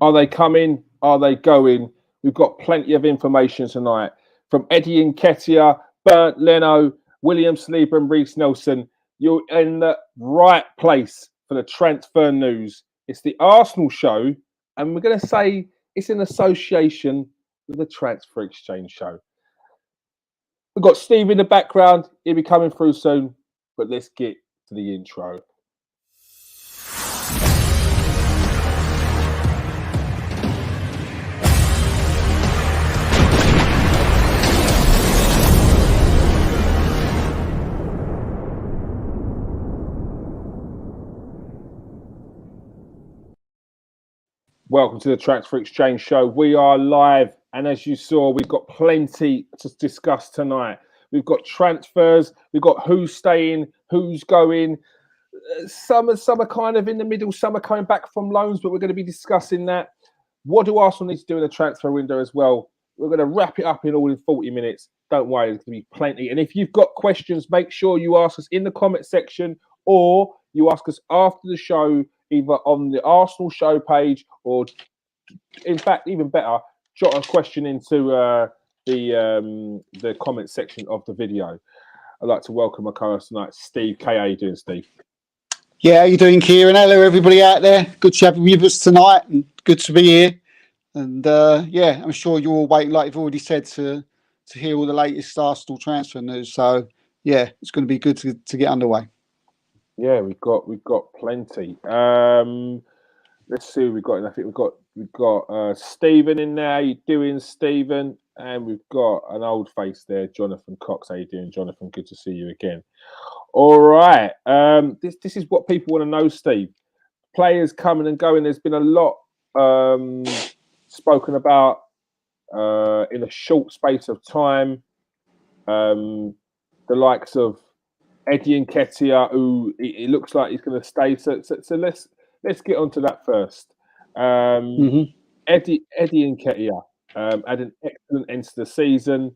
Are they coming? Are they going? We've got plenty of information tonight from Eddie Nketiah, Bernd Leno, William Saliba and Reece Nelson. You're in the right place for the transfer news. It's the Arsenal show, and we're going to say it's in association with the Transfer Exchange show. We've got Steve in the background. He'll be coming through soon, but let's get to the intro. Welcome to the Transfer Exchange show. We are live, and as you saw, we've got plenty to discuss tonight. We've got transfers, we've got who's staying, who's going. Some are kind of in the middle, some are coming back from loans, but we're going to be discussing that. What do Arsenal need to do in the transfer window as well? We're going to wrap it up in 40 minutes. Don't worry, there's going to be plenty. And if you've got questions, make sure you ask us in the comment section, or you ask us after the show, either on the Arsenal show page, or in fact, even better, jot a question into the comment section of the video. I'd like to welcome my co-host tonight, Steve K. How you doing, Steve? Yeah, how you doing, Kieran? Hello, everybody out there. Good to have you with us tonight, and good to be here. And yeah, I'm sure you're all waiting, like you've already said, to hear all the latest Arsenal transfer news. So yeah, it's going to be good to get underway. Yeah, we've got plenty. Let's see who we've got. I think we've got Stephen in there. How you doing, Stephen? And we've got an old face there, Jonathan Cox. How you doing, Jonathan? Good to see you again. All right. This is what people want to know, Steve. Players coming and going. There's been a lot spoken about in a short space of time. The likes of Eddie Nketiah, who it looks like he's going to stay. So let's get onto that first. Eddie Nketiah had an excellent end to the season.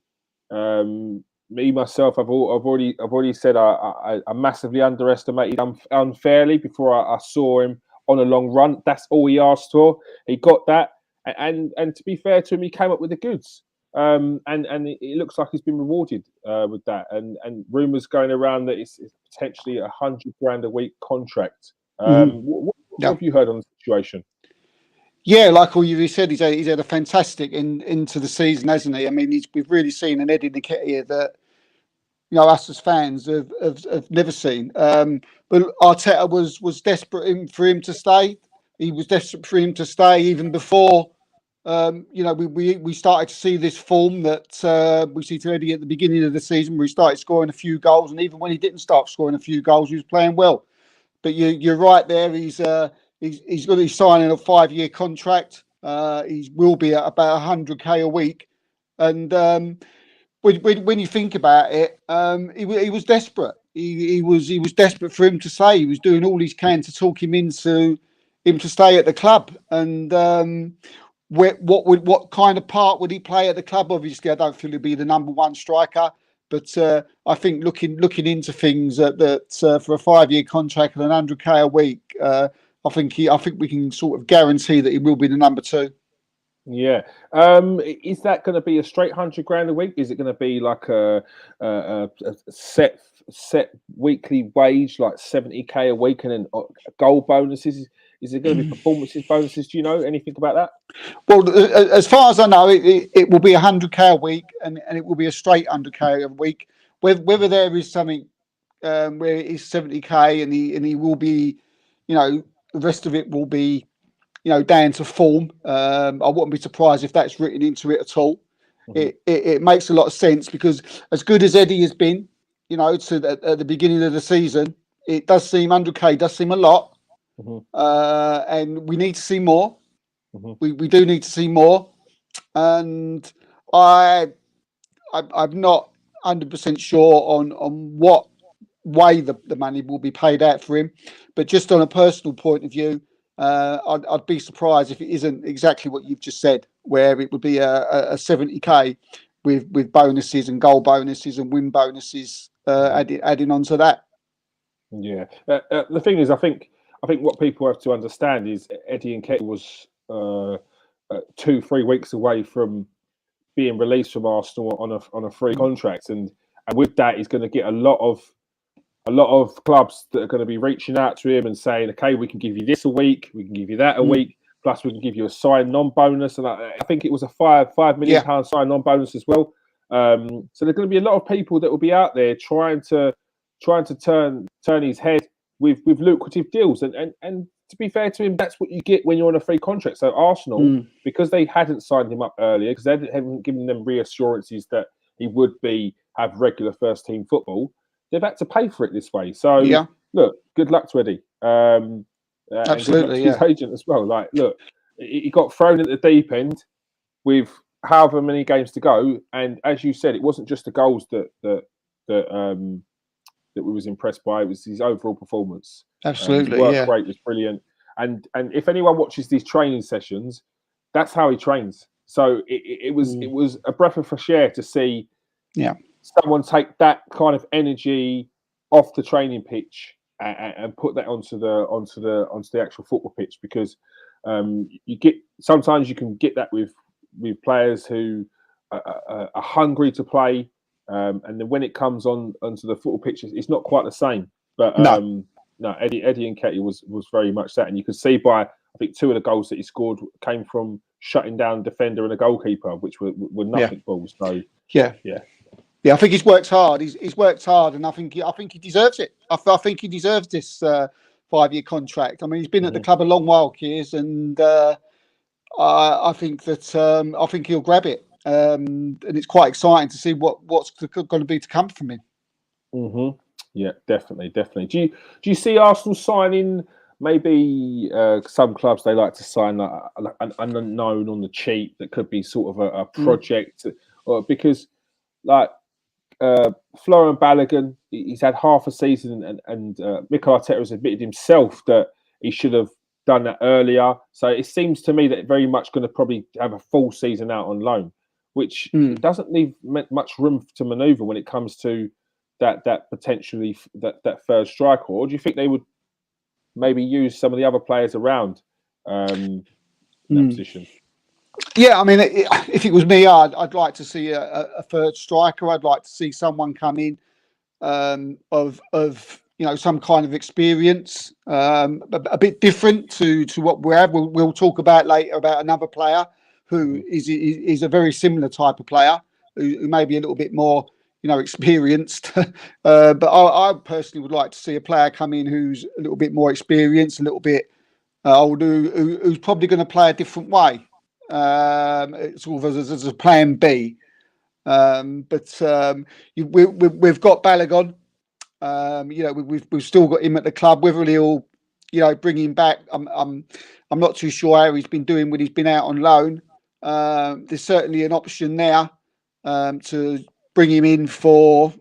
Me myself, I've already said I massively underestimated unfairly before I saw him on a long run. That's all he asked for. He got that, and to be fair to him, he came up with the goods. And it looks like he's been rewarded with that. And rumours going around that it's potentially $100,000 a week contract. What have you heard on the situation? Yeah, like all you said, he's had a fantastic into the season, hasn't he? I mean, we've really seen an Eddie Nketiah that, you know, us as fans have never seen. But Arteta was desperate for him to stay. He was desperate for him to stay even before. You know, we started to see this form that we see to Eddie at the beginning of the season, where he started scoring a few goals, and even when he didn't start scoring a few goals, he was playing well. But you're right there. He's got he's signing a 5-year contract. He will be at about $100,000 a week, and when you think about it, he was desperate. He was desperate for him to stay. He was doing all he can to talk him into him to stay at the club, and. What kind of part would he play at the club? Obviously, I don't feel he'll be the number one striker, but I think looking into things that for a 5-year contract and $100,000 a week, I think we can sort of guarantee that he will be the number 2. Yeah. Is that going to be a straight $100,000 a week? Is it going to be like a set weekly wage, like $70,000 a week, and then goal bonuses? Is it going to be performances bonuses? Do you know anything about that? Well, as far as I know, it will be $100,000 a week, and it will be a straight $100,000 a week. Whether there is something where it is $70,000 and he will be, you know, the rest of it will be, you know, down to form. I wouldn't be surprised if that's written into it at all. It makes a lot of sense, because as good as Eddie has been, you know, at the beginning of the season, it does seem $100,000 does seem a lot. And we need to see more. We do need to see more, and I'm not 100% sure on what way the money will be paid out for him, but just on a personal point of view, I'd be surprised if it isn't exactly what you've just said, where it would be a $70,000 with bonuses and goal bonuses and win bonuses adding on to that. Yeah, the thing is, I think what people have to understand is Eddie Nketiah was 2-3 weeks away from being released from Arsenal on a free contract, and with that, he's going to get a lot of clubs that are going to be reaching out to him and saying, "Okay, we can give you this a week, we can give you that a week, plus we can give you a sign-on bonus." And I think it was a £5 million sign-on bonus as well. So there's going to be a lot of people that will be out there trying to turn his head with lucrative deals, and to be fair to him, that's what you get when you're on a free contract. So Arsenal, because they hadn't signed him up earlier, because they hadn't given them reassurances that he would have regular first team football, they've had to pay for it this way. So look, good luck to Eddie. Absolutely, and good luck to his agent as well. Like, look, he got thrown at the deep end with however many games to go, and as you said, it wasn't just the goals that we was impressed by. It was his overall performance. Absolutely, his work rate was brilliant. And if anyone watches these training sessions, that's how he trains. So it was a breath of fresh air to see someone take that kind of energy off the training pitch and put that onto the actual football pitch, because sometimes you can get that with players who are hungry to play. And then when it comes onto the football pitch, it's not quite the same. But no, Eddie Nketiah was very much that, and you could see by, I think, 2 of the goals that he scored came from shutting down a defender and a goalkeeper, which were nothing balls. So yeah, I think he's worked hard. He's worked hard, and I think he deserves it. I think he deserves this 5-year contract. I mean, he's been at the club a long while, Kears, and I think he'll grab it. And it's quite exciting to see what's going to be to come from him. Yeah, definitely. Do you see Arsenal signing maybe some clubs? They like to sign an unknown on the cheap that could be sort of a project, or because like Florian Balogun, he's had half a season, and Mikel Arteta has admitted himself that he should have done that earlier. So it seems to me that very much going to probably have a full season out on loan, which doesn't leave much room to manoeuvre when it comes to that potentially that third striker. Or do you think they would maybe use some of the other players around in that position? Yeah, I mean, if it was me, I'd like to see a third striker. I'd like to see someone come in of some kind of experience, a bit different to what we have. We'll talk about later about another player who is a very similar type of player who may be a little bit more experienced. But I personally would like to see a player come in who's a little bit more experienced, a little bit older, who's probably going to play a different way, sort of as a plan B. But we've got Balogun. We've still got him at the club. Whether he'll bring him back, I'm not too sure how he's been doing when he's been out on loan. There's certainly an option there to bring him in for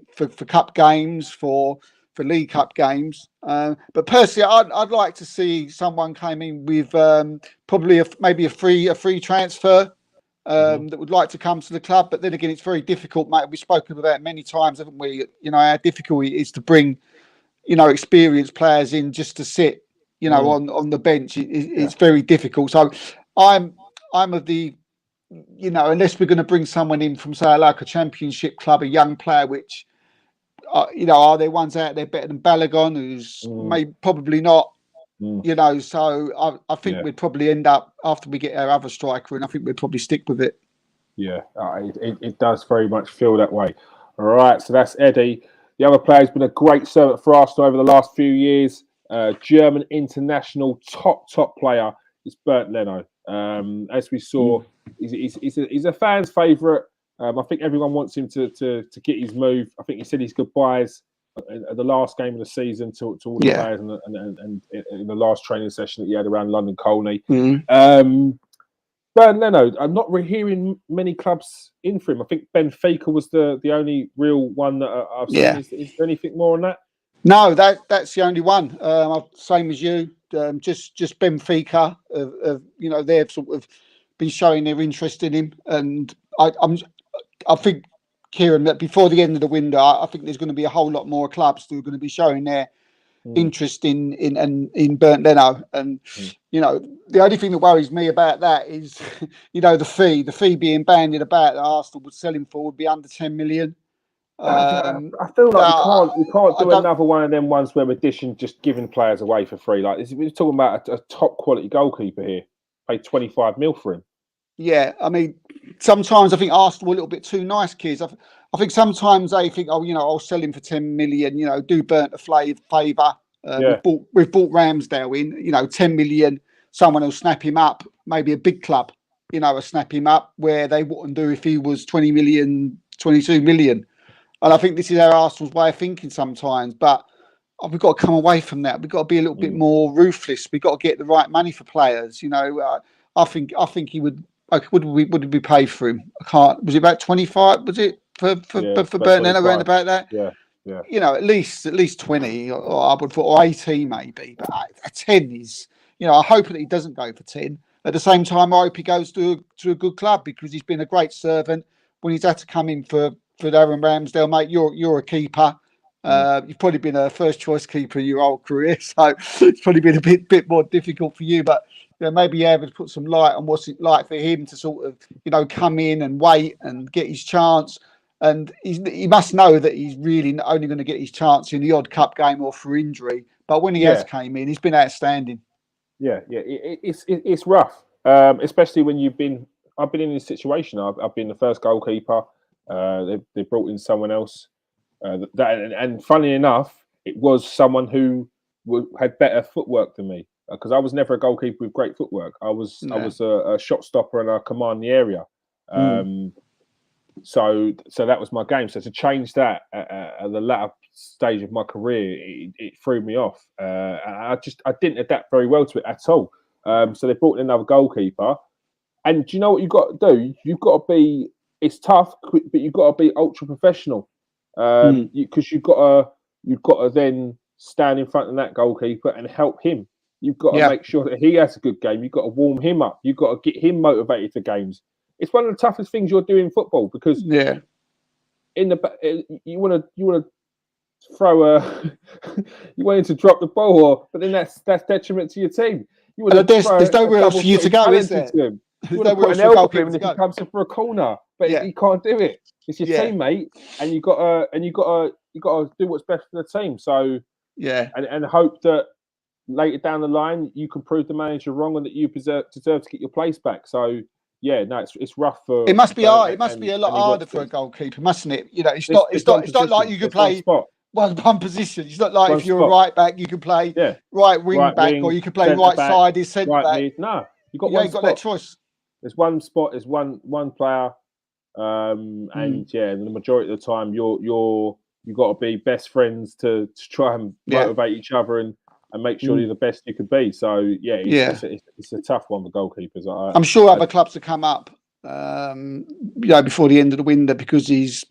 cup games, for League Cup games. But personally, I'd like to see someone come in with probably maybe a free transfer that would like to come to the club. But then again, it's very difficult, mate. We've spoken about it many times, haven't we? How difficult it is to bring experienced players in just to sit on the bench. It's very difficult. So I'm of the unless we're going to bring someone in from, say, like a championship club, a young player, which, are there ones out there better than Balogun, who's probably not, so I think we'd probably end up, after we get our other striker, and I think we'd probably stick with it. Yeah, it does very much feel that way. All right, so that's Eddie. The other player has been a great servant for Arsenal over the last few years. German international top player is Bernd Leno. As we saw, he's a fan's favourite. I think everyone wants him to get his move. I think he said his goodbyes at the last game of the season to all the players and in the last training session that he had around London Colney. Bernd Leno, I'm not hearing many clubs in for him. I think Benfica was the only real one that I've seen. Yeah. Is there anything more on that? No, that's the only one. Same as you. Just Benfica. They've sort of been showing their interest in him, and I think, Kieran, that before the end of the window, I think there's going to be a whole lot more clubs who are going to be showing their interest in Bernd Leno. And the only thing that worries me about that is the fee being bandied about that Arsenal would sell him for would be under 10 million. I feel like we can't do another one of them ones where we're just giving players away for free. Like we're talking about a top quality goalkeeper here. Pay 25 mil for him. Yeah, I mean, sometimes I think Arsenal are a little bit too nice, kids. I think sometimes they think, I'll sell him for 10 million. Do Bernd a favour. We've bought Ramsdale in. 10 million. Someone will snap him up. Maybe a big club, will snap him up where they wouldn't do if he was 20 million, 22 million. And I think this is our Arsenal's way of thinking sometimes. But we've got to come away from that. We've got to be a little bit more ruthless. We've got to get the right money for players. I think he would. What did we pay for him? I can't. Was it about 25? Was it for Bernd Leno around about that? Yeah. At least 20, or I would or 18 maybe. But a 10 is. I hope that he doesn't go for 10. At the same time, I hope he goes to a good club because he's been a great servant. When he's had to come in for Aaron Ramsdale, mate, you're a keeper. You've probably been a first choice keeper in your whole career, so it's probably been a bit more difficult for you. But maybe you're able to put some light on what's it like for him to sort of come in and wait and get his chance. And he must know that he's really only going to get his chance in the odd cup game or for injury. But when he has came in, he's been outstanding. Yeah. It's rough, especially when I've been in this situation. I've been the first goalkeeper. They brought in someone else. And funny enough, it was someone who had better footwork than me because I was never a goalkeeper with great footwork. I was a shot stopper and I command the area. So that was my game. So to change that at the latter stage of my career, it threw me off. I didn't adapt very well to it at all. So they brought in another goalkeeper. And do you know what you've got to do? You've got to be. It's tough, but you've got to be ultra professional. Because you've got to then stand in front of that goalkeeper and help him. You've got to make sure that he has a good game. You've got to warm him up. You've got to get him motivated for games. It's one of the toughest things you're doing in football because in the you want to throw you want him to drop the ball, but then that's detriment to your team. You want there's nowhere else for you to go, is there? You want to put an elbow for him and if he comes in for a corner, but he can't do it. It's your teammate, and you got to do what's best for the team. So and hope that later down the line you can prove the manager wrong and that you deserve to get your place back. So it's rough for. It must be hard. It must be a lot harder for a goalkeeper, mustn't it? It's not like you could play one position. It's not like if you're a right back, you can play right wing back, or you can play right side is centre back. No, you've got that choice. There's one spot. There's one player. And the majority of the time you've got to be best friends to try and motivate each other and make sure you're the best you could be. So it's a tough one for goalkeepers. I'm sure other clubs will come up before the end of the window because he's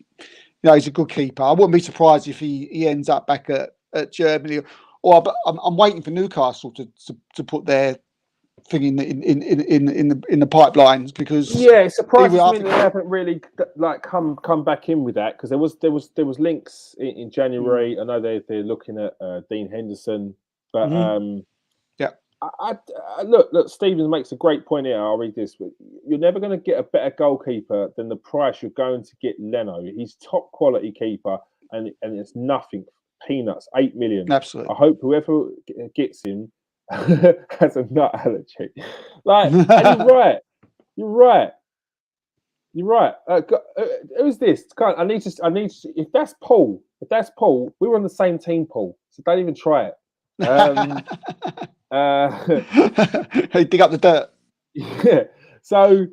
a good keeper. I wouldn't be surprised if he ends up back at Germany or I'm waiting for Newcastle to put their thing in the pipelines because it surprises me they haven't really come back in with that because there was links in January. I know they're looking at Dean Henderson, but I look. Stevens makes a great point here. I'll read this. You're never going to get a better goalkeeper than the price you're going to get Leno. He's top quality keeper, and it's nothing, peanuts, 8 million. Absolutely. I hope whoever gets him has a nut allergy. And you're right. Who's this? I need to. If that's Paul, we were on the same team, Paul. So don't even try it. Hey, dig up the dirt. Yeah. So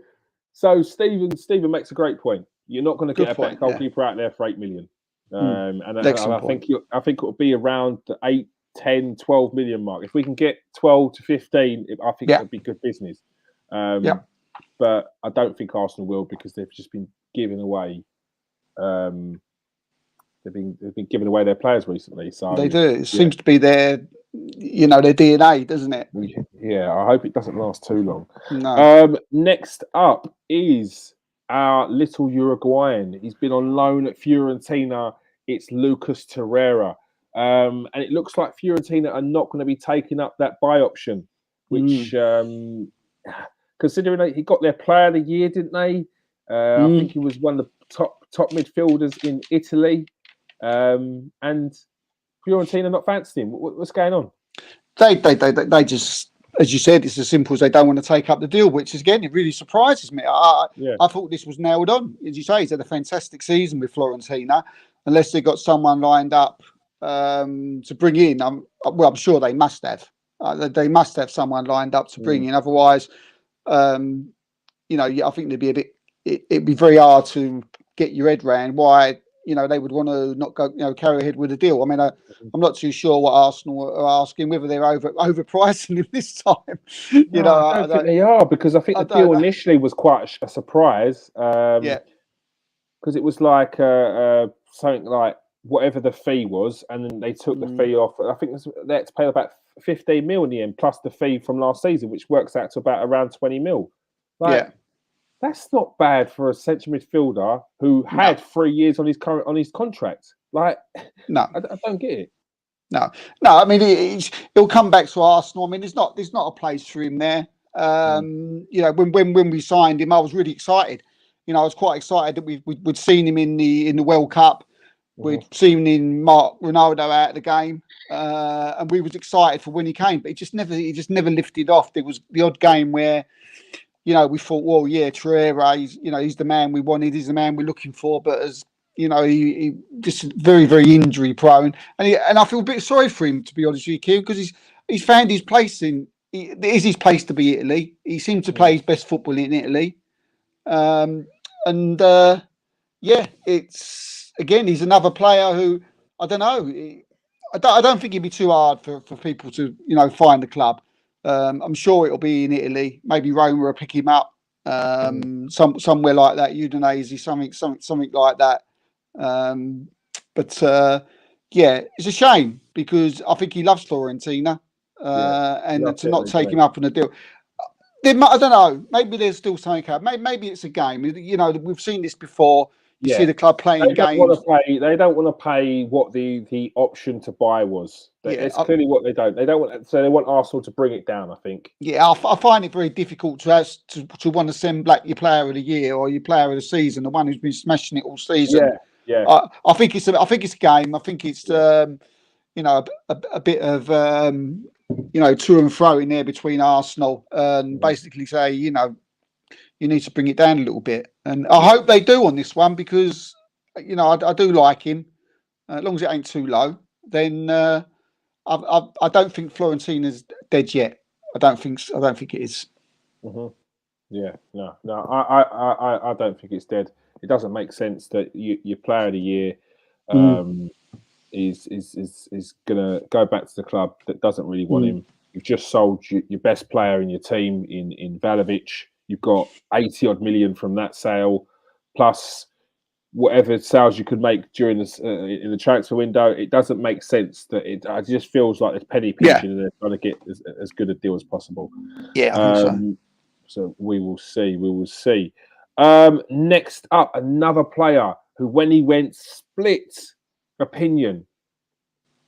Stephen makes a great point. You're not going to get a better goalkeeper out there for 8 million. And I think it will be around the 8, 10, 12 million mark. If we can get 12 to 15, I think it would be good business. But I don't think Arsenal will because they've just been giving away. They've been giving away their players recently. So they do. It seems to be their DNA, doesn't it? Yeah, I hope it doesn't last too long. No. Next up is our little Uruguayan. He's been on loan at Fiorentina. It's Lucas Torreira. And it looks like Fiorentina are not going to be taking up that buy option, which, considering he got their player of the year, didn't they? I think he was one of the top midfielders in Italy. And Fiorentina not fancying him. What's going on? They just, as you said, it's as simple as they don't want to take up the deal, which is, again, it really surprises me. I thought this was nailed on. As you say, he's had a fantastic season with Fiorentina. Unless they've got someone lined up to bring in, I'm sure they must have. They must have someone lined up to bring in. Otherwise, I think it'd be very hard to get your head around why they would want to not go carry ahead with the deal. I mean, I'm not too sure what Arsenal are asking, whether they're overpricing him this time. I don't think they are, because I think the deal initially was quite a surprise. Because it was like something like whatever the fee was, and then they took the fee off. I think they had to pay about 15 mil in the end, plus the fee from last season, which works out to about around 20 mil. That's not bad for a central midfielder who had 3 years on his contract. I don't get it. No. I mean, he'll come back to Arsenal. I mean, there's not a place for him there. When we signed him, I was really excited. I was quite excited that we'd seen him in the World Cup. We'd seen in Mark Ronaldo out of the game, and we was excited for when he came. But he just never lifted off. There was the odd game where, we thought, well, yeah, Torreira, he's the man we wanted. He's the man we're looking for. But as he just very, very injury prone, and I feel a bit sorry for him, to be honest with you, Kim, because he's found his place it is his place to be Italy. He seemed to play his best football in Italy. It's again, he's another player who I don't know. I don't think it'd be too hard for people to find the club. I'm sure it'll be in Italy. Maybe Roma will pick him up. Somewhere like that, Udinese, something like that. It's a shame, because I think he loves Fiorentina, and to not take him up on a deal. I don't know. Maybe there's still something out. Maybe it's a game. We've seen this before. You see the club playing games. They don't want to pay what the option to buy was. It's clearly what they don't. They don't want. So they want Arsenal to bring it down, I think. Yeah, I find it very difficult to want to send back your player of the year or your player of the season, the one who's been smashing it all season. Yeah. I think it's a game. I think it's a bit of to and fro in there between Arsenal and basically say you need to bring it down a little bit, and I hope they do on this one, because I do like him. As long as it ain't too low, then I don't think Fiorentina's dead yet. I don't think it is. Yeah, no, I don't think it's dead. It doesn't make sense that your player of the year is gonna go back to the club that doesn't really want him. You've just sold your best player in your team in Vlahovic. You've got 80 odd million from that sale, plus whatever sales you could make during this in the transfer window. It doesn't make sense that it just feels like it's penny pinching and they're trying to get as good a deal as possible. Yeah, I think so. So we will see. Next up, another player who, when he went, split opinion.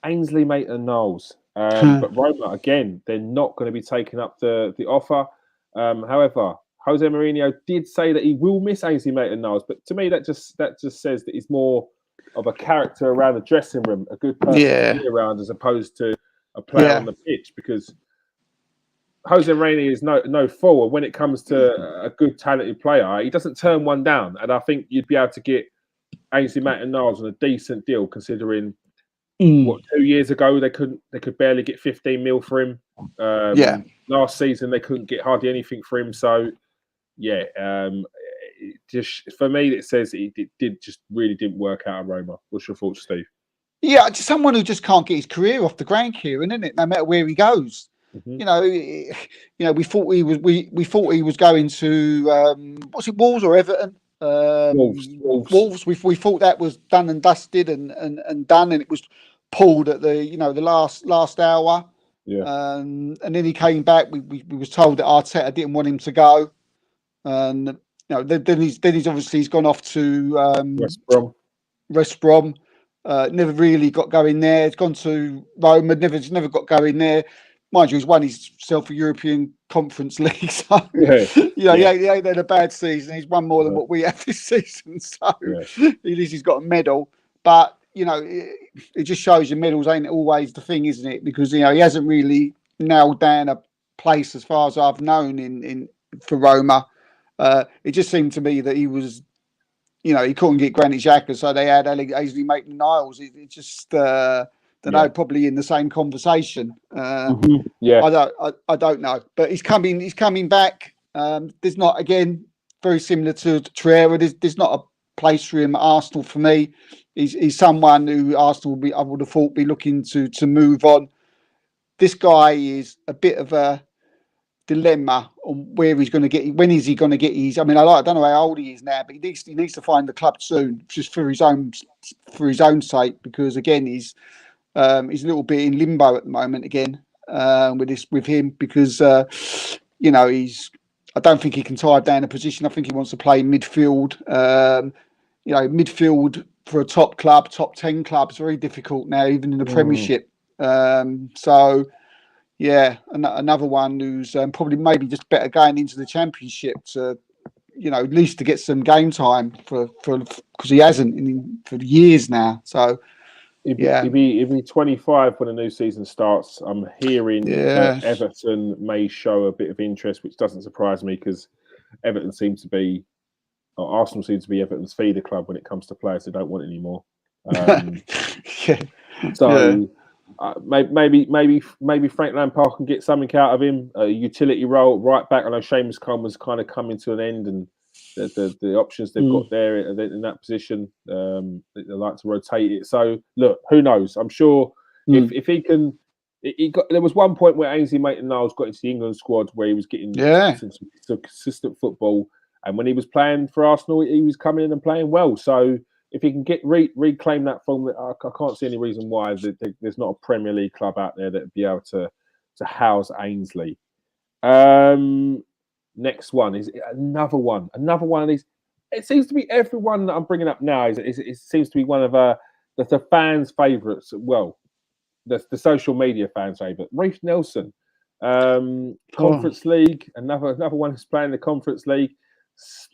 Ainsley Maitland-Niles. But Roma, again, they're not going to be taking up the offer. However, Jose Mourinho did say that he will miss Ainsley Maitland-Niles, but to me that just says that he's more of a character around the dressing room, a good person to be around, as opposed to a player on the pitch, because Jose Mourinho is no fool. When it comes to a good, talented player, he doesn't turn one down. And I think you'd be able to get Ainsley Maitland-Niles on a decent deal, considering 2 years ago they could barely get 15 mil for him. Last season they couldn't get hardly anything for him. So just for me, it says it really didn't work out at Roma. What's your thoughts, Steve? Yeah, just someone who just can't get his career off the ground, Kieran, isn't it? No matter where he goes. We thought he was going to what's it, Wolves or Everton? Wolves. We thought that was done and dusted and done, and it was pulled at the last hour. And then he came back. We was told that Arteta didn't want him to go, and then he's obviously gone off to West Brom. Never really got going there. He's gone to Roma, never got going there. Mind you, he's won himself a European Conference League, so Yeah, he ain't had a bad season. He's won more than what we have this season, so at least he's got a medal. But it just shows you medals ain't always the thing, isn't it? Because he hasn't really nailed down a place as far as I've known in for Roma. It just seemed to me that he was. He couldn't get Granit Xhaka, so they had Ainsley Maitland-Niles. It just, don't know, probably in the same conversation. Yeah, I don't know, but he's coming back. There's not, again, very similar to Torreira. There's not a place for him at Arsenal for me. He's someone who Arsenal I would have thought, be looking to move on. This guy is a bit of a dilemma on where he's going to get. When is he going to get his? I mean, I don't know how old he is now, but he needs to find the club soon, just for his own sake. Because again, he's a little bit in limbo at the moment. Again, with him, because he's. I don't think he can tie down a position. I think he wants to play midfield. Midfield for a top club, top 10 club is very difficult now, even in the Premiership. So. Yeah, another one who's probably maybe just better going into the Championship to, at least to get some game time for because he hasn't for years now. So he'll be 25 when the new season starts. I'm hearing that Everton may show a bit of interest, which doesn't surprise me because Arsenal seems to be Everton's feeder club when it comes to players who don't want anymore. Maybe Frank Lampard can get something out of him. A utility role right back. I know Seamus Coleman's kind of coming to an end, and the options they've got there in that position, they like to rotate it. So look, who knows? I'm sure if he can. There was one point where Ainsley Maitland-Niles got into the England squad where he was getting some consistent football, and when he was playing for Arsenal, he was coming in and playing well. So if he can reclaim that form, I can't see any reason why there's not a Premier League club out there that would be able to house Ainsley. Next one is another one of these. It seems to be everyone that I'm bringing up now. It seems to be one of the fans' favourites. Well, the social media fans' favourite. Reece Nelson, Conference League. Another one who's playing the Conference League.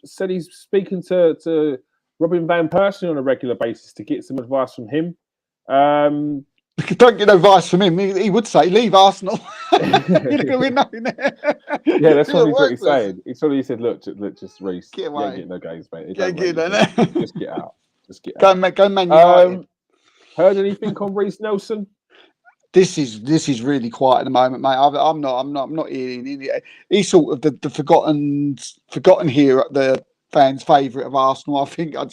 Said he's speaking to Robin van Persie on a regular basis to get some advice from him. Don't get advice from him. He would say, leave Arsenal. You're going to win nothing there. Yeah, that's what he's saying. He said, look, just Reece. Get away. You ain't getting no games, mate. Just get out. Go Man United. Heard anything on Reece Nelson? This is really quiet at the moment, mate. I'm not hearing. He's sort of the forgotten hero, the fans' favourite of Arsenal. I think I'd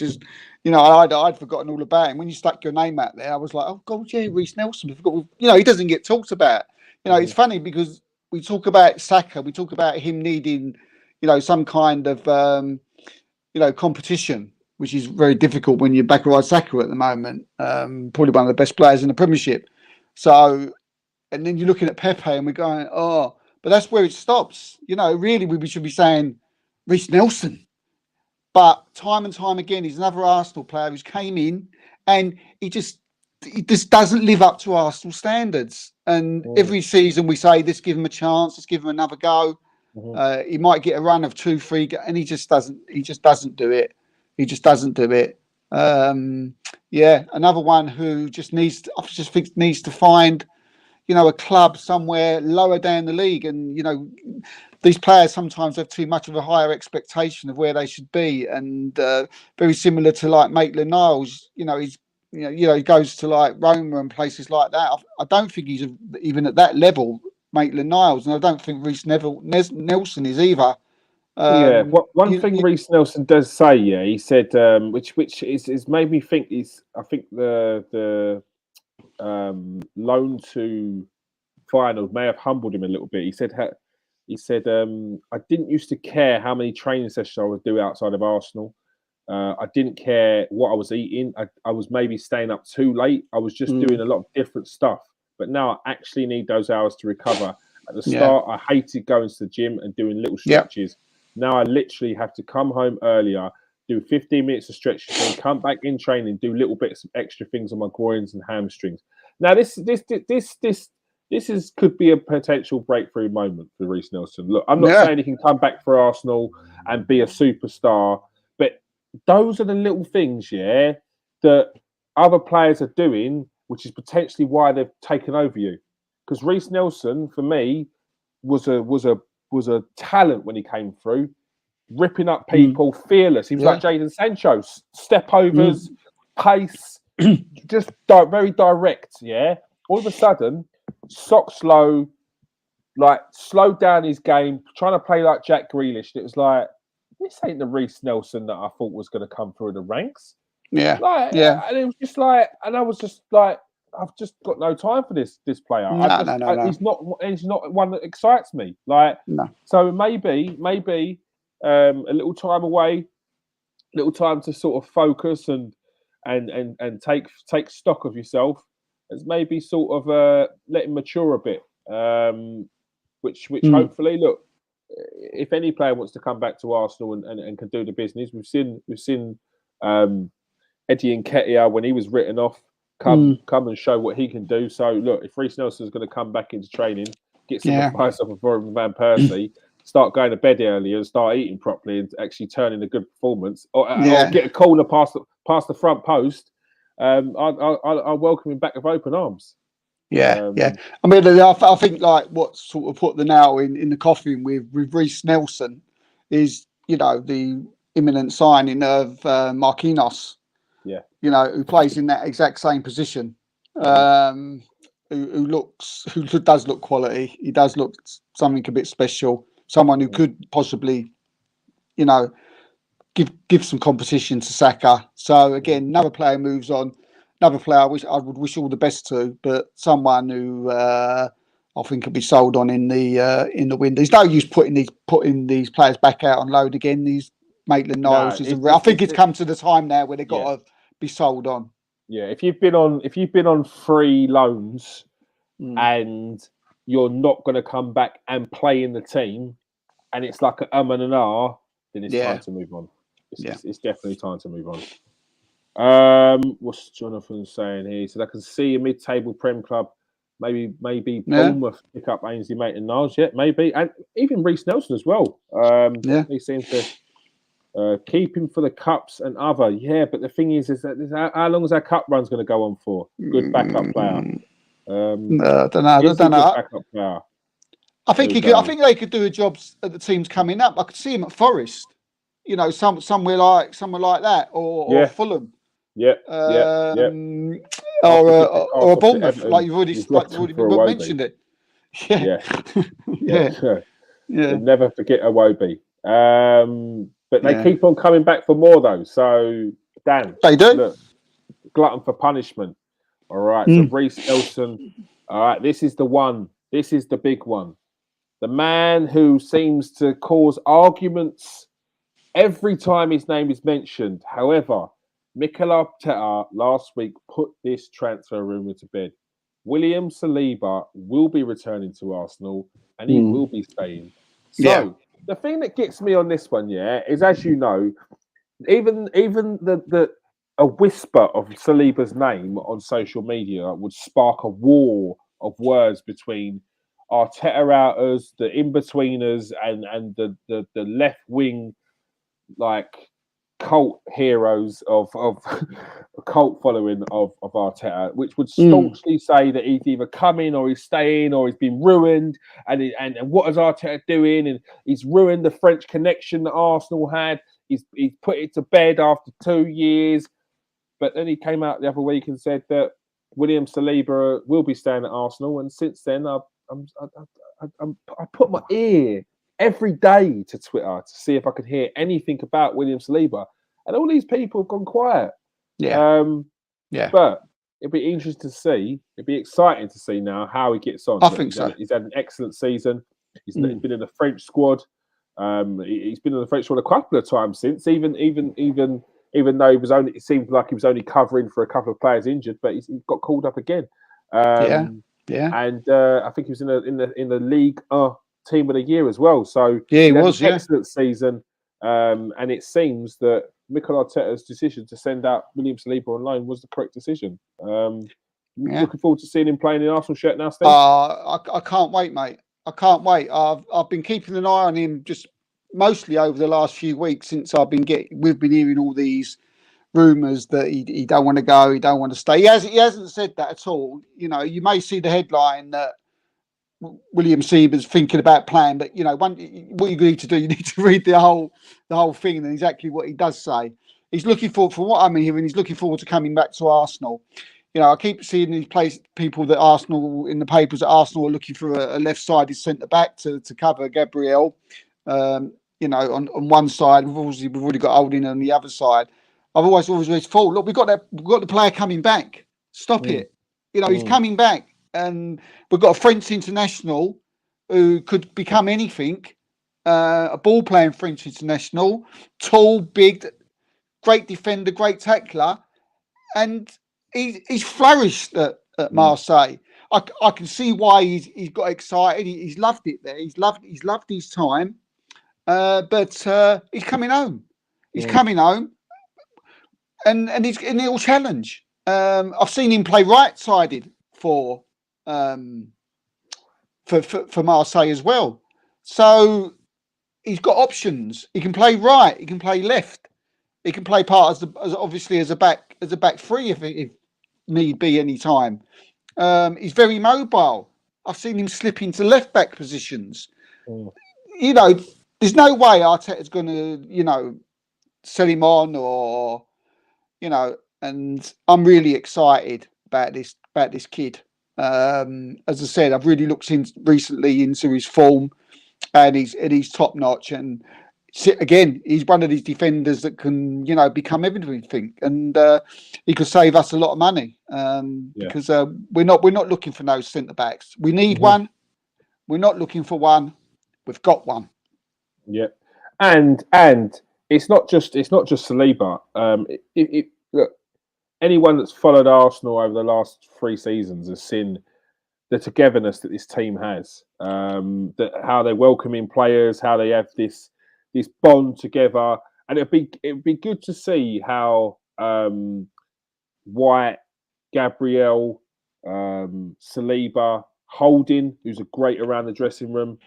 forgotten all about him. When you stuck your name out there, I was like, oh God, yeah, Reece Nelson. He doesn't get talked about. It's funny because we talk about Saka, we talk about him needing, some kind of, competition, which is very difficult when you're Bakary Saka at the moment. Probably one of the best players in the Premiership. So, and then you're looking at Pepe and we're going, but that's where it stops. Really, we should be saying Reece Nelson. But time and time again, he's another Arsenal player who's came in and he just doesn't live up to Arsenal standards. And every season we say, let's give him a chance, let's give him another go. He might get a run of 2-3, and he just doesn't do it. Another one who just needs to find, a club somewhere lower down the league. And, these players sometimes have too much of a higher expectation of where they should be. And very similar to like Maitland-Niles, he goes to like Roma and places like that. I don't think he's even at that level, Maitland-Niles. And I don't think Reece Nelson is either. One thing Reece Nelson does say, he said, which is made me think I think the loan to Feyenoord may have humbled him a little bit. He said, I didn't used to care how many training sessions I would do outside of Arsenal. I didn't care what I was eating. I was maybe staying up too late. I was just doing a lot of different stuff. But now I actually need those hours to recover. At the start, I hated going to the gym and doing little stretches. Now I literally have to come home earlier, do 15 minutes of stretches, then come back in training, do little bits of extra things on my groins and hamstrings. Now, this could be a potential breakthrough moment for Reiss Nelson. Look, I'm not saying he can come back for Arsenal and be a superstar, but those are the little things, that other players are doing, which is potentially why they've taken over you. Because Reiss Nelson, for me, was a talent when he came through, ripping up people, fearless. He was like Jadon Sancho, step overs, pace, just very direct. Yeah, all of a sudden, socks low, like slowed down his game, trying to play like Jack Grealish. And it was like, this ain't the Reiss Nelson that I thought was going to come through the ranks. Yeah, and it was just like, and I was just like, I've just got no time for this player. No. He's not one that excites me. So maybe a little time away, little time to sort of focus and take stock of yourself, as maybe sort of let him mature a bit. Which hopefully, look, if any player wants to come back to Arsenal and can do the business, we've seen Eddie Nketiah when he was written off. Come and show what he can do. So look, if Reiss Nelson is going to come back into training, get some advice off of Van Persie, start going to bed earlier and start eating properly and actually turn in a good performance, or get a corner past the front post, I'll welcome him back with open arms. I mean, I think like what sort of put the nail in the coffin with Reiss Nelson is, the imminent signing of Marquinhos. Yeah, who plays in that exact same position. Who does look quality. He does look something a bit special. Someone who could possibly, give some competition to Saka. So again, another player moves on. Another player I would wish all the best to, but someone who I think could be sold on in the window. There's no use putting these players back out on loan again. These Maitland-Niles I think it's come to the time now where they've got to be sold on. Yeah, if you've been on free loans and you're not going to come back and play in the team, and it's like an and an R, then it's time to move on. It's definitely time to move on. What's Jonathan saying here? He said, I can see a mid-table Prem club, maybe Bournemouth pick up Ainsley, Maitland-Niles, maybe, and even Reiss Nelson as well. He seems to. Keep him for the cups and other, but the thing is that how long is our cup run's going to go on for? Good backup player. I don't know. Backup player. I think I think they could do a job at the teams coming up. I could see him at Forest, somewhere like that, or Fulham. Or a Bournemouth, like you've already mentioned it. You'll never forget Iwobi. But they keep on coming back for more, though. So, Dan, they do. Look, glutton for punishment. All right. So, Reiss Nelson. All right. This is the one. This is the big one. The man who seems to cause arguments every time his name is mentioned. However, Mikel Arteta last week put this transfer rumour to bed. William Saliba will be returning to Arsenal, and he will be staying. So. The thing that gets me on this one, is, as you know, even a whisper of Saliba's name on social media would spark a war of words between Arteta outers, the in-betweeners, and the left wing, like cult heroes of cult following of Arteta, which would staunchly say that he's either coming or he's staying or he's been ruined, and what is Arteta doing? And he's ruined the French connection that Arsenal had. He's put it to bed after 2 years. But then he came out the other week and said that William Saliba will be staying at Arsenal. And since then, I put my ear every day to Twitter to see if I could hear anything about William Saliba, and all these people have gone quiet. But it'd be interesting to see. It'd be exciting to see now how he gets on. I think so. He's had an excellent season. He's been in the French squad. He's been in the French squad a couple of times since. Even though it seemed like he was only covering for a couple of players injured, but he got called up again. And I think he was in the league team of the year as well. So he was an excellent season. And it seems that Mikel Arteta's decision to send out William Saliba on loan was the correct decision. Looking forward to seeing him playing in Arsenal shirt now, Steve. I can't wait, mate. I can't wait. I've been keeping an eye on him just mostly over the last few weeks since we've been hearing all these rumours that he don't want to go, he don't want to stay. He hasn't said that at all. You know, you may see the headline that William Saliba's thinking about playing, but you know, what you need to do, you need to read the whole thing and exactly what he does say. He's looking forward, from what I'm hearing, he's looking forward to coming back to Arsenal. You know, I keep seeing these people that Arsenal in the papers that Arsenal are looking for a left-sided centre back to cover Gabriel. You know, on one side, we've already got Holding on the other side. I've always thought, look, we've got the player coming back. Stop it. You know, he's coming back. And we've got a French international who could become anything, a ball-playing French international, tall, big, great defender, great tackler, and he's flourished at Marseille. I can see why he's got excited. He's loved it there. He's loved his time, but he's coming home. He's coming home, and he'll challenge. I've seen him play right-sided for Marseille as well. So he's got options. He can play right. He can play left. He can play part as a back three if need be any time. He's very mobile. I've seen him slip into left back positions. You know, there's no way Arteta's going to sell him on or and I'm really excited about this kid. As I said, I've really looked recently into his form, and he's top notch. And again, he's one of these defenders that can, become everything, and he could save us a lot of money. Because we're not looking for no centre backs. We need one. We're not looking for one. We've got one. Yeah, and it's not just Saliba. Look, anyone that's followed Arsenal over the last 3 seasons has seen the togetherness that this team has. That how they welcome in players, how they have this bond together, and it'd be good to see how White, Gabriel, Saliba, Holding, who's a great around the dressing room,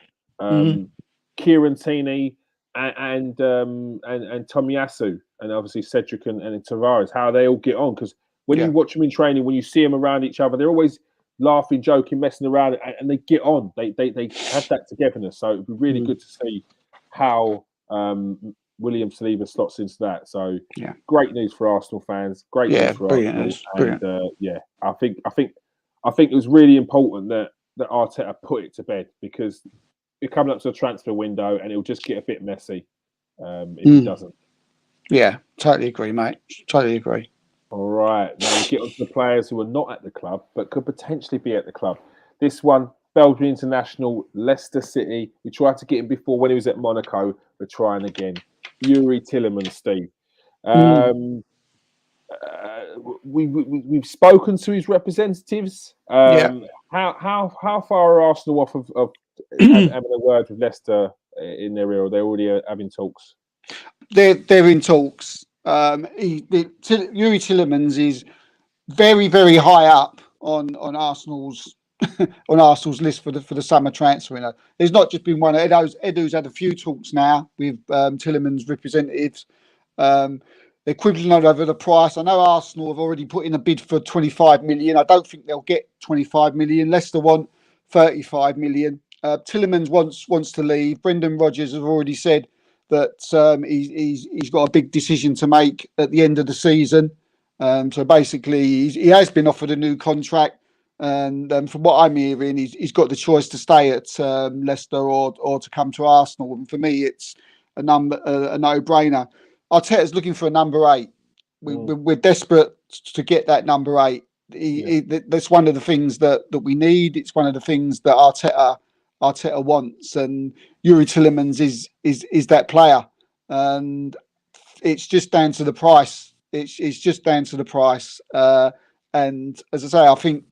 Kieran Tierney, and Tomiyasu, and obviously Cedric and Tavares, how they all get on. Because when you watch them in training, when you see them around each other, they're always laughing, joking, messing around, and they get on. They have that togetherness. So it'd be really good to see how William Saliba slots into that. So great news for Arsenal fans. Great news for Arsenal. And I think it was really important that Arteta put it to bed, because you're coming up to a transfer window and it'll just get a bit messy if he doesn't. Yeah, totally agree, mate. Totally agree. All right, now we get on to the players who are not at the club but could potentially be at the club. This one, Belgian international, Leicester City. We tried to get him before when he was at Monaco. We're trying again. Youri Tielemans, Steve. We've spoken to his representatives. How far are Arsenal off of having a word with Leicester in their ear? Or they're already having talks? They're in talks. Youri Tielemans is very, very high up on Arsenal's on Arsenal's list for the summer transfer window. There's not just been one. Edu's had a few talks now with Tielemans representatives. They're quibbling over the price. I know Arsenal have already put in a bid for 25 million. I don't think they'll get 25 million. Leicester want 35 million. Tielemans wants to leave. Brendan Rodgers has already said that he's got a big decision to make at the end of the season. So basically, he has been offered a new contract, and from what I'm hearing, he's got the choice to stay at Leicester or to come to Arsenal. And for me, it's a no-brainer. Arteta's looking for a number 8. We're desperate to get that number 8. That's one of the things that we need. It's one of the things that Arteta wants, and Youri Tielemans is that player, and it's just down to the price. It's just down to the price, and as I say, I think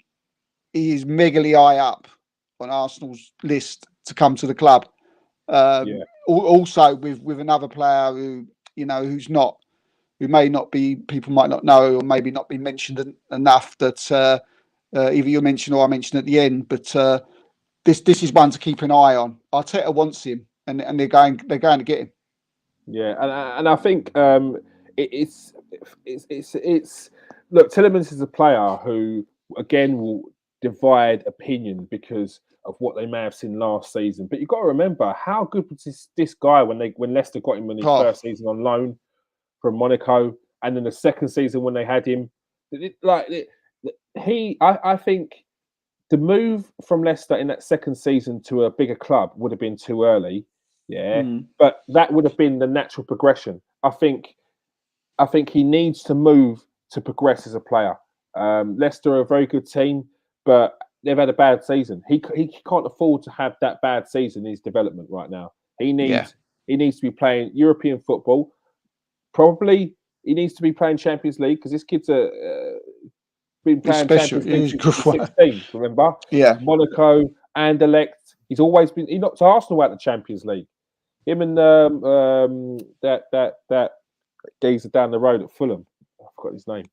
he is megally high up on Arsenal's list to come to the club. Also with another player who's not people might not know, or maybe not be mentioned enough, that either you mentioned or I mentioned at the end. But this is one to keep an eye on. Arteta wants him, and they're going to get him. Yeah, and I think it's look, Tielemans is a player who again will divide opinion because of what they may have seen last season. But you've got to remember how good was this guy when Leicester got him in his first season on loan from Monaco, and then the second season when they had him. I think the move from Leicester in that second season to a bigger club would have been too early. Yeah, but that would have been the natural progression. I think he needs to move to progress as a player. Leicester are a very good team, but they've had a bad season. He can't afford to have that bad season in his development right now. He needs to be playing European football. Probably he needs to be playing Champions League, because this kid's been playing Champions League since 2016. Remember? Yeah, Monaco, Anderlecht. He knocked Arsenal out of the Champions League. Him and that geezer down the road at Fulham. I forgot his name.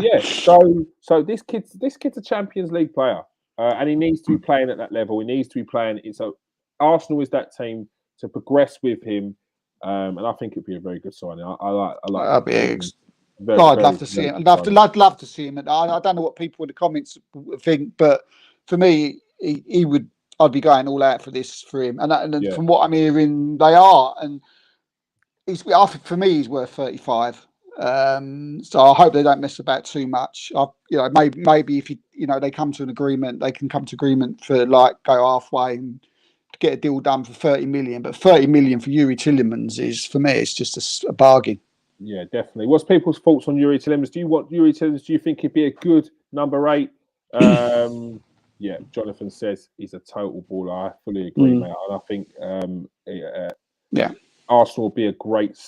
Yeah. So this kid's a Champions League player, and he needs to be playing at that level. He needs to be playing. So Arsenal is that team to progress with him, and I think it'd be a very good signing. I like. I'd love to see him. I'd love to see him. And I don't know what people in the comments think, but for me, he would. I'd be going all out for him. And from what I'm hearing, they are. And I think for me, he's worth 35. So I hope they don't mess about too much. Maybe if they come to an agreement, they can come to agreement for go halfway and get a deal done for 30 million. But 30 million for Youri Tielemans is, for me, it's just a bargain. Yeah, definitely. What's people's thoughts on Youri Tielemans? Do you want Youri Tielemans? Do you think he'd be a good number 8? Yeah, Jonathan says he's a total baller. I fully agree, mate. And I think Arsenal will be a great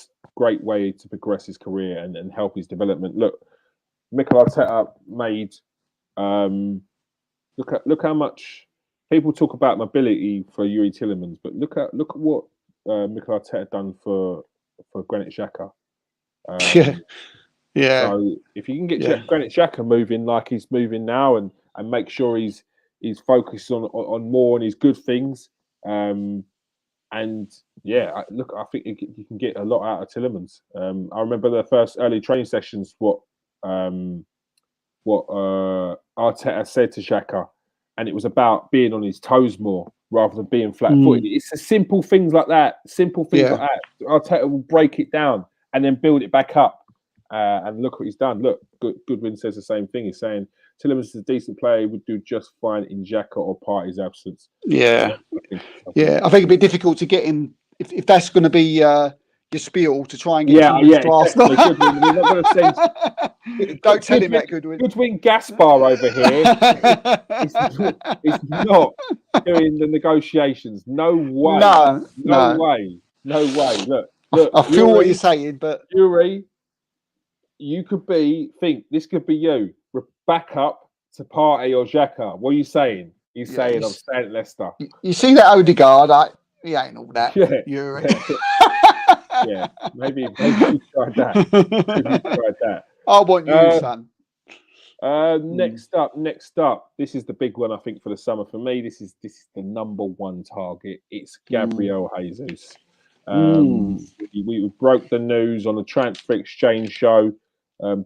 way to progress his career and help his development. Look, Mikel Arteta made. Look how much people talk about mobility for Youri Tielemans, but look at what Mikel Arteta done for Granit Xhaka. Yeah. So if you can get Granit Xhaka moving like he's moving now, and make sure he's focused on more on his good things, I think you can get a lot out of Tielemans. I remember the first early training sessions. What Arteta said to Xhaka, and it was about being on his toes more rather than being flat-footed. It's the simple things like that. Arteta will break it down and then build it back up. And look what he's done. Look, Goodwin says the same thing. He's saying Tielemans is a decent player. He would do just fine in Xhaka or Partey's absence. Yeah. I think it'd be difficult to get him if that's going to be your spiel to try and get him to Arsenal. Goodwin, we're not going to send. Don't tell him that, Goodwin. Goodwin Gaspar over here is not doing the negotiations. No way. No way. Look, I feel what you're saying, but Youri, you could think this could be you. Back up to Partey or Xhaka. What are you saying? I'm staying at Leicester. You see that Odegaard? He ain't all that. Youri. Yeah, maybe you tried that. I want you, son. Next up. This is the big one, I think, for the summer. For me, this is the number one target. It's Gabriel Jesus. We broke the news on the Transfer Exchange show.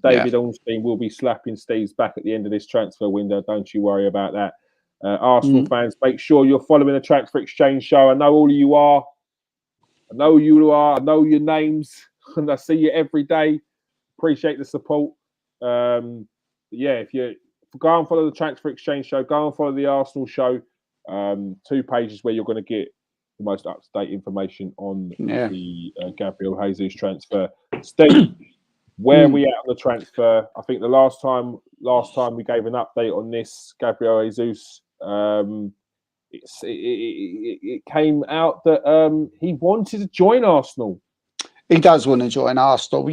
David Ornstein will be slapping Steve's back at the end of this transfer window. Don't you worry about that. Arsenal fans, make sure you're following the Transfer Exchange show. I know all of you are. I know your names, and I see you every day. Appreciate the support. If you go and follow the Transfer Exchange show, go and follow the Arsenal show. 2 pages where you're going to get the most up-to-date information on the Gabriel Jesus transfer. Steve, where are we at on the transfer? I think the last time we gave an update on this, Gabriel Jesus, it came out that he wanted to join Arsenal. He does want to join Arsenal,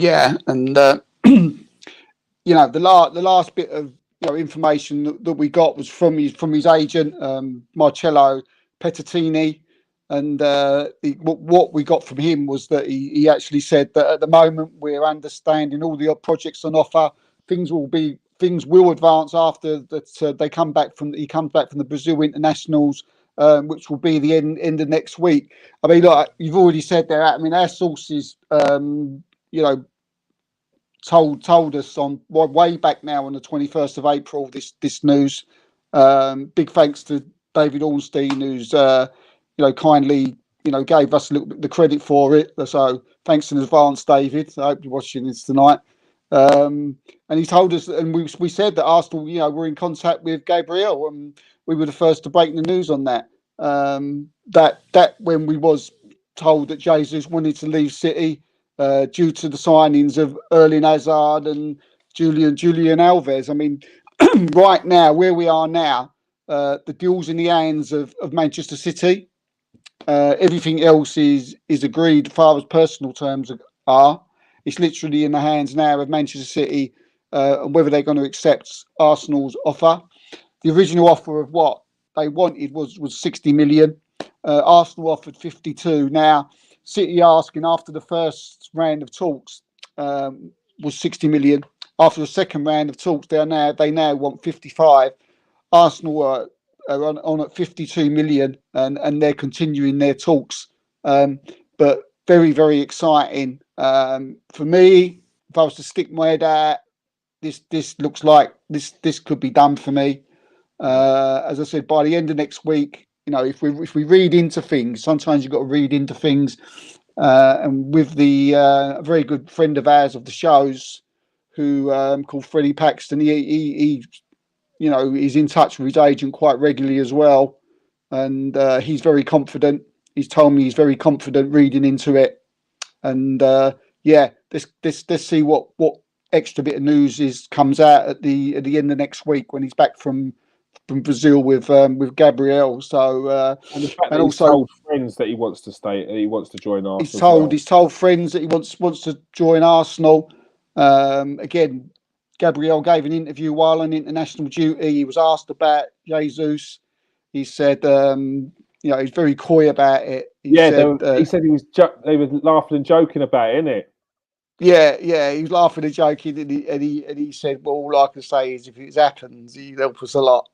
and the last bit of information that we got was from his agent, Marcello Pettatini. And what we got from him was that he actually said that at the moment we're understanding all the projects on offer. Things will advance after that. He comes back from the Brazil internationals, which will be the end of next week. I mean, look, you've already said there. I mean, our sources, told us on way back now on the 21st of April this news. Big thanks to David Ornstein, who's kindly gave us a little bit of the credit for it. So thanks in advance, David. I hope you're watching this tonight. And he told us, and we said that Arsenal, were in contact with Gabriel, and we were the first to break the news on that. That when we was told that Jesus wanted to leave City due to the signings of Erling Hazard and Julian Alves. I mean, right now, where we are now, the deal's in the hands of Manchester City. Everything else is agreed as far as personal terms are. It's literally in the hands now of Manchester City and whether they're going to accept Arsenal's offer. The original offer of what they wanted was 60 million. Arsenal offered 52. Now, City asking after the first round of talks was 60 million. After the second round of talks, they now want 55. Arsenal are on at 52 million, and they're continuing their talks. But very, very exciting. For me, if I was to stick my head out, this looks like this could be done for me. As I said, by the end of next week, if we read into things, sometimes you've got to read into things. And with the a very good friend of ours of the shows, who called Freddie Paxton, he he's in touch with his agent quite regularly as well, and he's very confident. He's told me he's very confident reading into it, and let's see what extra bit of news comes out at the end of next week when he's back from Brazil with Gabriel. So and the fact that he's told friends that he wants to stay, he wants to join Arsenal. He's told friends that he wants to join Arsenal. Again, Gabriel gave an interview while on international duty. He was asked about Jesus. He said, he's very coy about it. He said they were laughing and joking about it, innit? Yeah, he was laughing and joking, and he said, "Well, all I can say is if it happens, he'd help us a lot."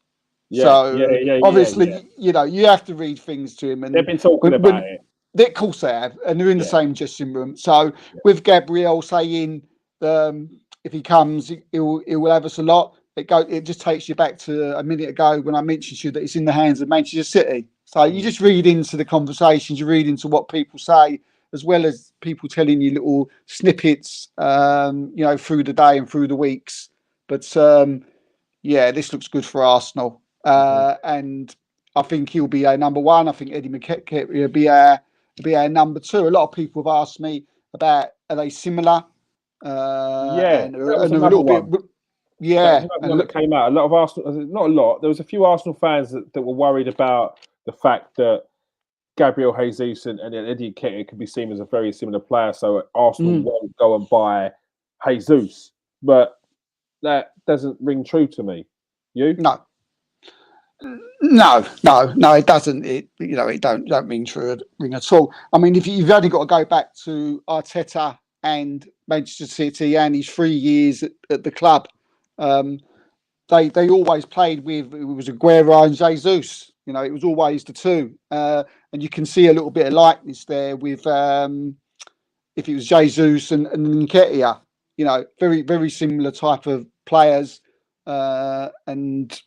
Obviously, you have to read things to him, and they've been talking about it. Of course they have, and they're in the same dressing room. So with Gabriel saying, if he comes, he will have us a lot. It just takes you back to a minute ago when I mentioned to you that it's in the hands of Manchester City. So you just read into the conversations, you read into what people say, as well as people telling you little snippets, through the day and through the weeks. But this looks good for Arsenal, and I think he'll be our number one. I think Eddie McKenzie will be our number two. A lot of people have asked me about, are they similar? And a little bit. That came out. A lot of Arsenal, not a lot. There was a few Arsenal fans that were worried about the fact that Gabriel Jesus and Eddie Nketiah could be seen as a very similar player, so Arsenal won't go and buy Jesus. But that doesn't ring true to me. You? No, it doesn't. It don't ring at all. I mean, if you've only got to go back to Arteta and Manchester City and his 3 years at the club, they always played with, it was Aguero and Jesus. It was always the two, and you can see a little bit of likeness there with if it was Jesus and Nketiah. Very, very similar type of players, and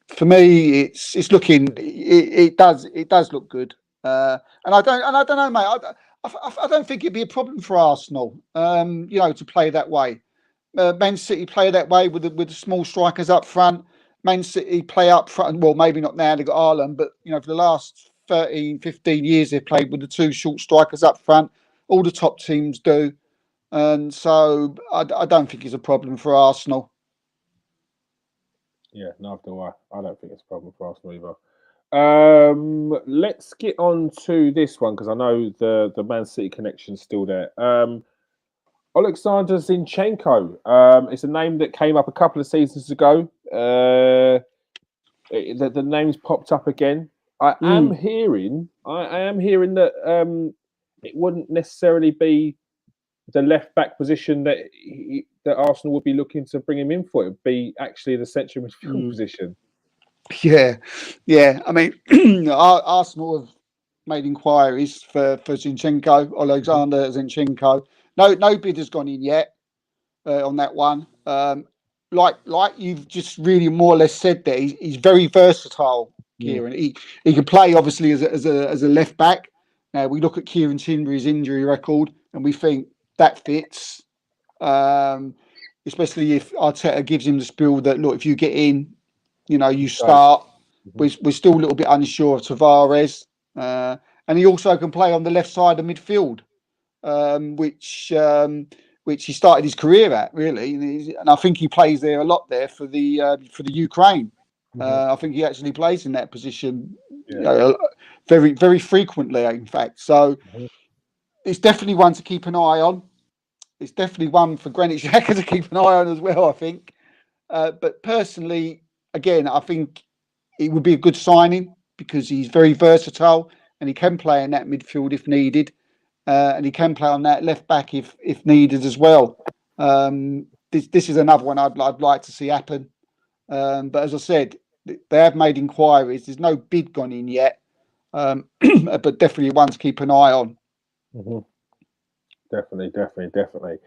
for me, it's looking. It does look good, and I don't know, mate. I don't think it'd be a problem for Arsenal, to play that way. Man City play that way with the small strikers up front. Man City play up front. Well, maybe not now, they've got Ireland, but for the last 13, 15 years, they've played with the two short strikers up front. All the top teams do. And so I don't think it's a problem for Arsenal. Yeah, neither do I. I don't think it's a problem for Arsenal either. Let's get on to this one because I know the Man City connection's still there. Alexander Zinchenko. It's a name that came up a couple of seasons ago. The name's popped up again. I am hearing that it wouldn't necessarily be the left back position that that Arsenal would be looking to bring him in for. It would be actually the central midfield position. Yeah. I mean, Arsenal have made inquiries for Zinchenko, Alexander Zinchenko. No bid has gone in yet on that one. Like you've just really more or less said there, he's very versatile, Kieran. He can play obviously as a left back. Now we look at Kieran Timbre's injury record and we think that fits. Especially if Arteta gives him the spiel that, look, if you get in, you start. We're still a little bit unsure of Tavares, and he also can play on the left side of midfield, which he started his career at, really, and I think he plays there a lot there for the Ukraine. I think he actually plays in that position very, very frequently, in fact. So it's definitely one to keep an eye on. It's definitely one for Greenwich Xhaka to keep an eye on as well, I think. But personally, again, I think it would be a good signing because he's very versatile and he can play in that midfield if needed. And he can play on that left back if needed as well. This is another one I'd like to see happen. But as I said, they have made inquiries. There's no bid gone in yet, but definitely one to keep an eye on. Definitely.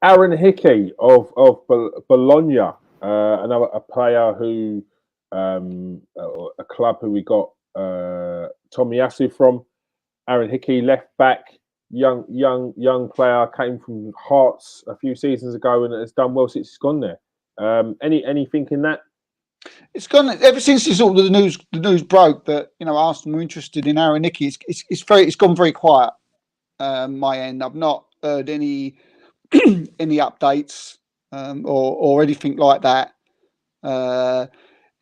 Aaron Hickey of Bologna, another player who a club who we got Tomiyasu from. Aaron Hickey, left back, young player, came from Hearts a few seasons ago and has done well since he's gone there. Anything in that? It's gone ever since the news broke that Arsenal were interested in Aaron Hickey. It's gone very quiet. My end, I've not heard any updates or anything like that.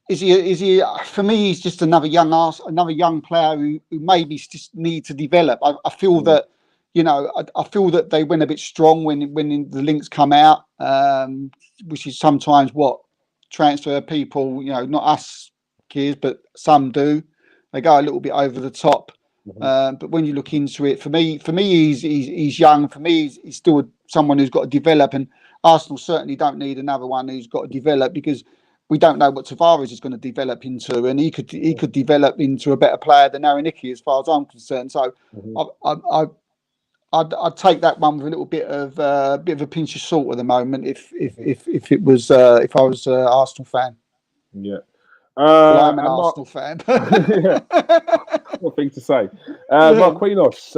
Is he? For me, he's just another young player who maybe just need to develop. I feel that I feel that they went a bit strong when the links come out, which is sometimes what transfer people, not us kids, but some do. They go a little bit over the top. But when you look into it, for me, he's young. For me, he's still someone who's got to develop, and Arsenal certainly don't need another one who's got to develop because we don't know what Tavares is going to develop into, and he could develop into a better player than Aaron Hickey, as far as I'm concerned. So I'd take that one with a little bit of a pinch of salt at the moment if I was an Arsenal fan. Yeah. Well, I'm an Arsenal fan. Yeah. What thing to say? Marquinhos,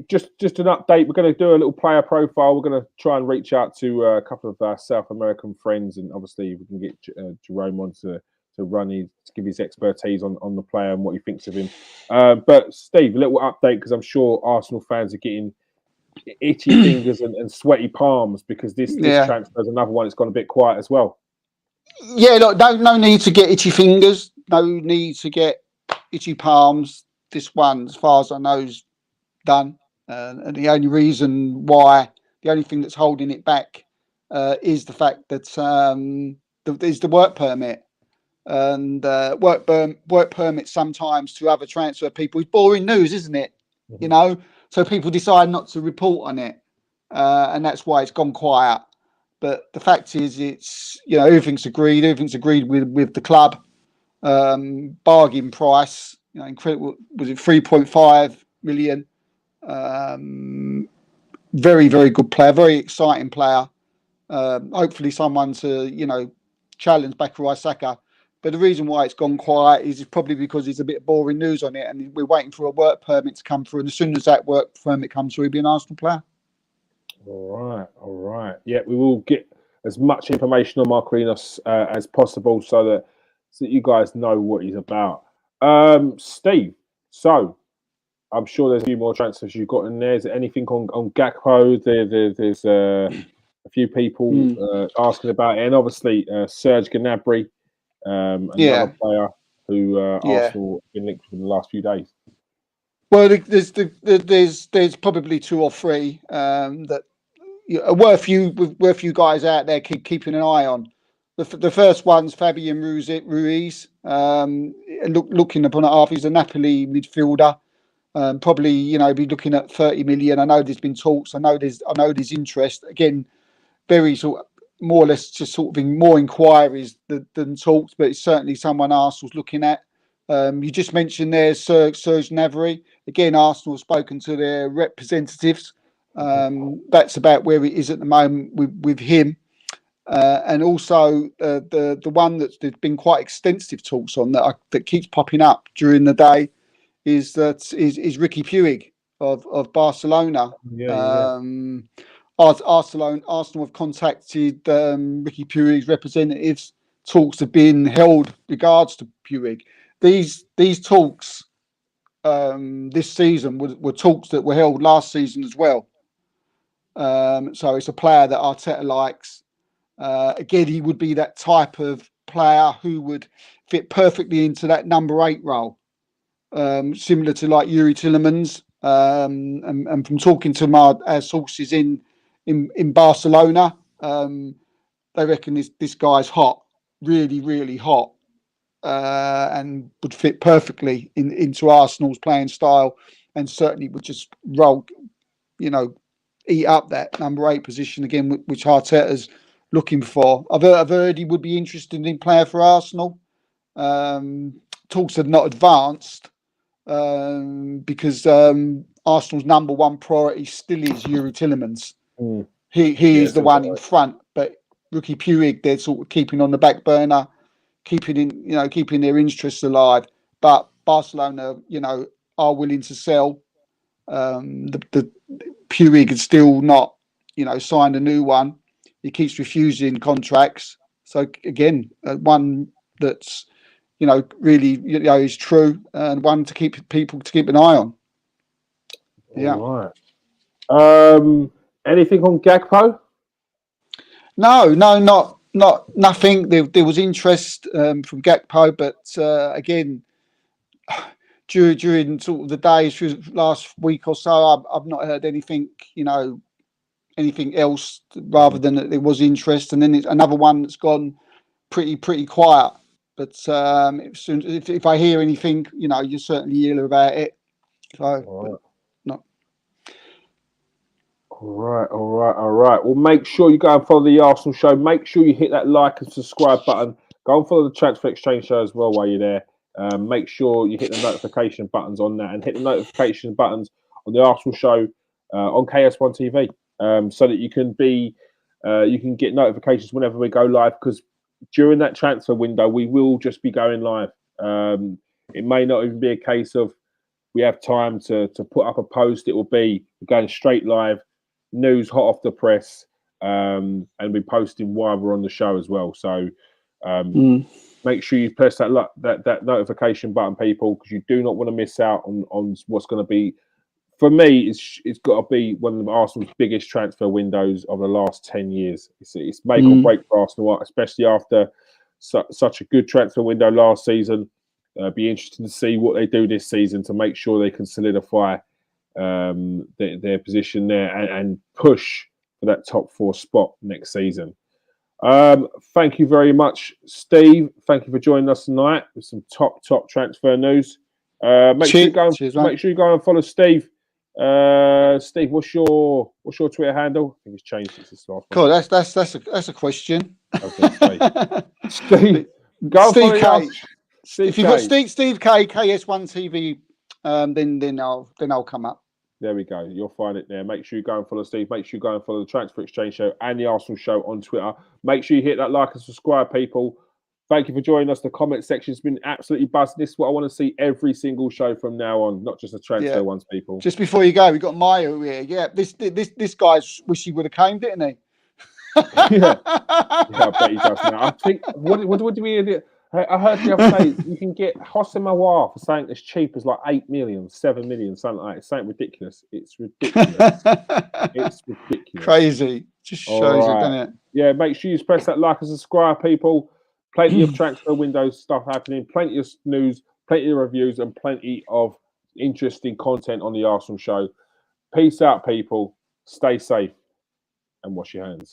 just an update. We're going to do a little player profile. We're going to try and reach out to a couple of our South American friends, and obviously we can get Jerome on to give his expertise on the player and what he thinks of him. But Steve, a little update because I'm sure Arsenal fans are getting itchy fingers and sweaty palms because this transfer is another one that's gone a bit quiet as well. Yeah, look, no need to get itchy fingers. No need to get itchy palms. This one, as far as I know, is done. And the only reason why, the only thing that's holding it back is the fact that there's the work permit. And work permit sometimes to other transfer people is boring news, isn't it? So people decide not to report on it. And that's why it's gone quiet. But the fact is, it's everything's agreed. Everything's agreed with the club. Bargain price, incredible. Was it 3.5 million? Very, very good player. Very exciting player. Hopefully, someone to challenge Bukayo Saka. But the reason why it's gone quiet is probably because there's a bit of boring news on it, and we're waiting for a work permit to come through. And as soon as that work permit comes through, he'll be an Arsenal player. All right. Yeah, we will get as much information on Marquinhos as possible so that you guys know what he's about. Steve, so I'm sure there's a few more transfers you've got in there. Is there anything on Gakpo? There's a few people asking about it, and obviously Serge Gnabry, another player who Arsenal have been linked with in the last few days. Well, there's probably two or three that worth you guys out there keeping an eye on. The first one's Fabian Ruiz. Looking upon it half, he's a Napoli midfielder. Probably, be looking at 30 million. I know there's been talks. I know there's interest. Again, very sort of more or less just sort of more inquiries than talks, but it's certainly someone Arsenal's looking at. You just mentioned there Serge Gnabry. Again, Arsenal have spoken to their representatives. That's about where it is at the moment with him. And also the one there's been quite extensive talks on that keeps popping up during the day is Ricky Puig of Barcelona. Arsenal have contacted Ricky Puig's representatives. Talks have been held regards to Puig. These talks this season were talks that were held last season as well. So it's a player that Arteta likes. Again, he would be that type of player who would fit perfectly into that number 8 role, similar to like Yuri Tielemans. And from talking to our sources in Barcelona, they reckon this guy's hot, really, really hot, and would fit perfectly into Arsenal's playing style, and certainly would just roll, eat up that number 8 position again, which Arteta's looking for. I've heard he would be interested in player for Arsenal. Talks have not advanced because Arsenal's number 1 priority still is Yuri Tielemans. He is the one in front, but Ricky Puig they're sort of keeping on the back burner, keeping their interests alive. But Barcelona, are willing to sell. The Puig has still not, signed a new one. He keeps refusing contracts. So again, one that's, really, is true, and one to keep an eye on. Yeah. All right. Anything on Gakpo? No, nothing. There was interest from Gakpo, but again, during sort of the days last week or so, I've not heard anything, anything else rather than that there was interest. And then it's another one that's gone pretty quiet. But if I hear anything, you certainly hear about it. So, no. All right. Well, make sure you go and follow the Arsenal Show. Make sure you hit that like and subscribe button. Go and follow the Transfer Exchange Show as well while you're there. Make sure you hit the notification buttons on that, and hit the notification buttons on the Arsenal Show on KS1 TV, so that you can get notifications whenever we go live. Because during that transfer window, we will just be going live. It may not even be a case of we have time to put up a post. It will be going straight live, news hot off the press, and we're posting while we're on the show as well. So make sure you press that notification button, people, because you do not want to miss out on what's going to be. For me, it's got to be one of Arsenal's biggest transfer windows of the last 10 years. It's make or break for Arsenal, especially after such a good transfer window last season. Be interesting to see what they do this season to make sure they can solidify their position there and push for that top 4 spot next season. Thank you very much, Steve. Thank you for joining us tonight with some top transfer news. Make sure you go and follow Steve. Steve, what's your Twitter handle? I think it's changed since this last one. Cool. That's a question. Steve, go Steve and follow K. If you've got Steve K, KS1 TV, then I'll come up. There we go. You'll find it there. Make sure you go and follow Steve. Make sure you go and follow the Transfer Exchange Show and the Arsenal Show on Twitter. Make sure you hit that like and subscribe, people. Thank you for joining us. The comment section's been absolutely buzzing. This is what I want to see every single show from now on, not just the transfer ones, people. Just before you go, we've got Maya here. Yeah, this guy wish he would have came, didn't he? yeah, I bet he does now. I think, what do we do? I heard the other day you can get Hossein Mawar for something as cheap as like 8 million, 7 million, something like that. It's something ridiculous. It's ridiculous. It's ridiculous. Crazy. Just shows it, doesn't it? Yeah, make sure you press that like and subscribe, people. Plenty of transfer windows stuff happening, plenty of news, plenty of reviews, and plenty of interesting content on the Arsenal Show. Peace out, people. Stay safe and wash your hands.